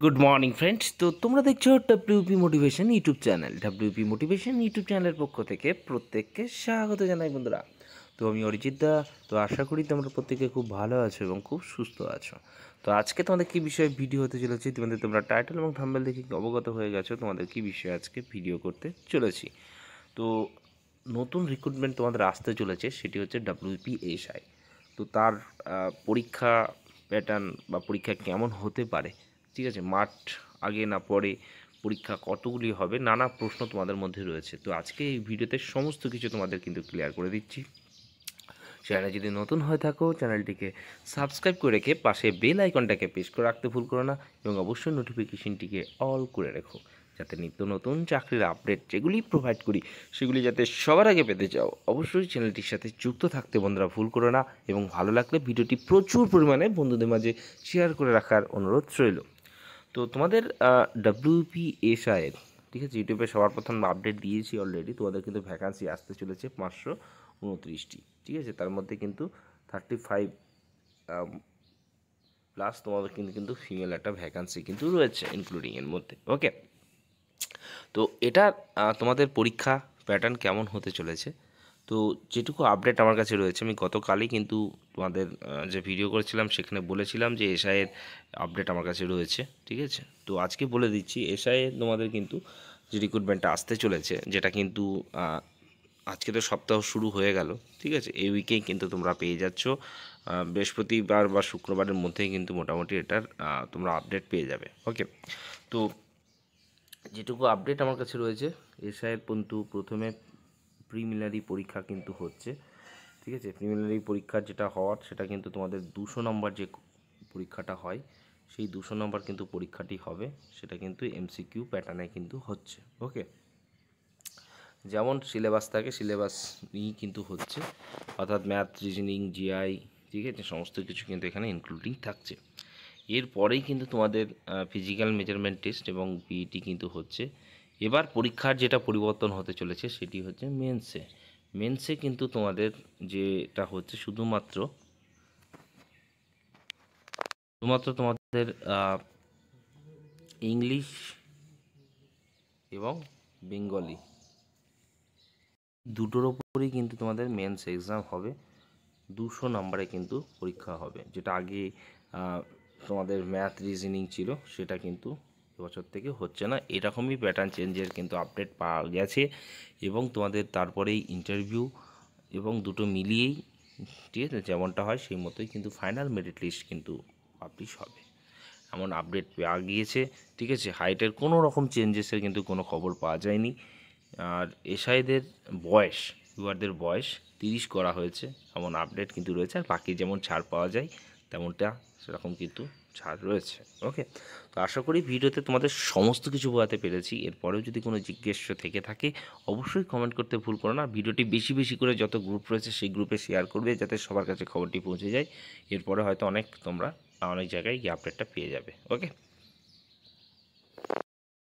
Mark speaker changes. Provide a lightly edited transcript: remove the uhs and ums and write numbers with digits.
Speaker 1: Good morning friends. তো তোমরা দেখছো WP motivation YouTube channel. WP motivation YouTube চ্যানেলের পক্ষ থেকে প্রত্যেককে স্বাগত জানাই বন্ধুরা। তো আমি অরিজিৎ দা। তো আশা করি তোমরা প্রত্যেকে খুব ভালো আছো এবং খুব সুস্থ আছো। তো আজকে তোমাদের কী বিষয়ে ভিডিও হতে চলেছে তোমরা টাইটেল এবং থাম্বনেল দেখে অবগত হয়ে গেছো তোমাদের কী বিষয়ে আজকে ভিডিও করতে চলেছি। তো নতুন রিক্রুটমেন্ট তোমাদের আসতে চলেছে, সেটি হচ্ছে WPSI। তো তার পরীক্ষা প্যাটার্ন বা পরীক্ষা কেমন হতে পারে, ঠিক আছে, মাঠ আগে না পরে, পরীক্ষা কতগুলি হবে, নানা প্রশ্ন তোমাদের মধ্যে রয়েছে। তো আজকে এই ভিডিওতে সমস্ত কিছু তোমাদের কিন্তু ক্লিয়ার করে দিচ্ছি। চ্যানেলে যদি নতুন হয়ে থাকো চ্যানেলটিকে সাবস্ক্রাইব করে রেখে পাশে বেল আইকনটাকে প্রেস করে রাখতে ভুল করো না, এবং অবশ্যই নোটিফিকেশনটিকে অল করে রেখো, যাতে নিত্য নতুন চাকরির আপডেট যেগুলি প্রোভাইড করি সেগুলি যাতে সবার আগে পেতে চাও। অবশ্যই চ্যানেলটির সাথে যুক্ত থাকতে বন্ধুরা ভুল করো না, এবং ভালো লাগলে ভিডিওটি প্রচুর পরিমাণে বন্ধুদের মাঝে শেয়ার করে রাখার অনুরোধ রইল। তো তোমাদের WPSI এর, ঠিক আছে, ইউটিউবে সবার প্রথম আপডেট দিয়েছি অলরেডি। তোমাদের কিন্তু ভ্যাকান্সি আসতে চলেছে 529টি, ঠিক আছে। তার মধ্যে কিন্তু 35 প্লাস তোমাদের কিন্তু ফিমেল একটা ভ্যাকান্সি কিন্তু রয়েছে ইনক্লুডিং এর মধ্যে। ওকে, তো এটা তোমাদের পরীক্ষা প্যাটার্ন কেমন হতে চলেছে, তো যেটুকু আপডেট আমার কাছে রয়েছে, আমি গতকালই কিন্তু তোমাদের যে ভিডিও করেছিলাম সেখানে বলেছিলাম যে এসআইয়ের আপডেট আমার কাছে রয়েছে, ঠিক আছে। তো আজকে বলে দিচ্ছি এসআইয়ের তোমাদের কিন্তু যে রিক্রুটমেন্টটা আসতে চলেছে, যেটা কিন্তু আজকে তো সপ্তাহ শুরু হয়ে গেল, ঠিক আছে। এই উইকেই কিন্তু তোমরা পেয়ে যাচ্ছ, বৃহস্পতিবার বা শুক্রবারের মধ্যেই কিন্তু মোটামুটি এটার তোমরা আপডেট পেয়ে যাবে। ওকে, তো যেটুকু আপডেট আমার কাছে রয়েছে, এসআইয়ের কিন্তু প্রথমে প্রিলিমিনারি পরীক্ষা কিন্তু হচ্ছে, ঠিক আছে। প্রিলিমিনারি পরীক্ষা যেটা হওয়ার সেটা কিন্তু তোমাদের 200 নম্বর যে পরীক্ষাটা হয়, সেই 200 নম্বর কিন্তু পরীক্ষাটি হবে, সেটা কিন্তু MCQ প্যাটার্নে কিন্তু হচ্ছে। ওকে, যেমন সিলেবাস থাকে সিলেবাস নিয়েই কিন্তু হচ্ছে, অর্থাৎ ম্যাথ, রিজনিং, জিআই, ঠিক আছে, সমস্ত কিছু কিন্তু এখানে ইনক্লুডিং থাকছে। এরপরেই কিন্তু তোমাদের ফিজিক্যাল মেজারমেন্ট টেস্ট এবং পিইটি কিন্তু হচ্ছে। এবার পরীক্ষার যেটা পরিবর্তন হতে চলেছে সেটি হচ্ছে মেন্সে কিন্তু তোমাদের যেটা হচ্ছে শুধুমাত্র তোমাদের ইংলিশ এবং বেঙ্গলি দুটোর ওপরেই কিন্তু তোমাদের মেন্স এক্সাম হবে। 200 নম্বরে কিন্তু পরীক্ষা হবে, যেটা আগে তোমাদের ম্যাথ রিজনিং ছিল, সেটা কিন্তু এবছর থেকে হচ্ছে না। এরকমই প্যাটার্ন চেঞ্জের কিন্তু আপডেট পাওয়া গেছে, এবং তোমাদের তারপরেই ইন্টারভিউ এবং দুটো মিলিয়েই, ঠিক আছে, যেমনটা হয় সেই মতোই কিন্তু ফাইনাল মেরিট লিস্ট কিন্তু পাবলিশ হবে, এমন আপডেট পাওয়া গিয়েছে, ঠিক আছে। হাইটের কোনো রকম চেঞ্জেসের কিন্তু কোনো খবর পাওয়া যায়নি। আর এসআইদের বয়স, ইউয়ারদের বয়স 30 করা হয়েছে, এমন আপডেট কিন্তু রয়েছে। আর বাকি যেমন ছাড় পাওয়া যায় তেমনটা সেরকম কিন্তু ছাড় রয়েছে। ওকে, তো আশা করি ভিডিওতে তোমাদের সমস্ত কিছু বোঝাতে পেরেছি। এরপরেও যদি কোনো জিজ্ঞাসা থেকে থাকে অবশ্যই কমেন্ট করতে ভুল করো না। ভিডিওটি বেশি বেশি করে যত গ্রুপ রয়েছে সেই গ্রুপে শেয়ার করবে, যাতে সবার কাছে খবরটি পৌঁছে যায়। এরপরে হয়তো তোমরা অনেক জায়গায় গিয়ে আপডেটটা পেয়ে যাবে। ওকে।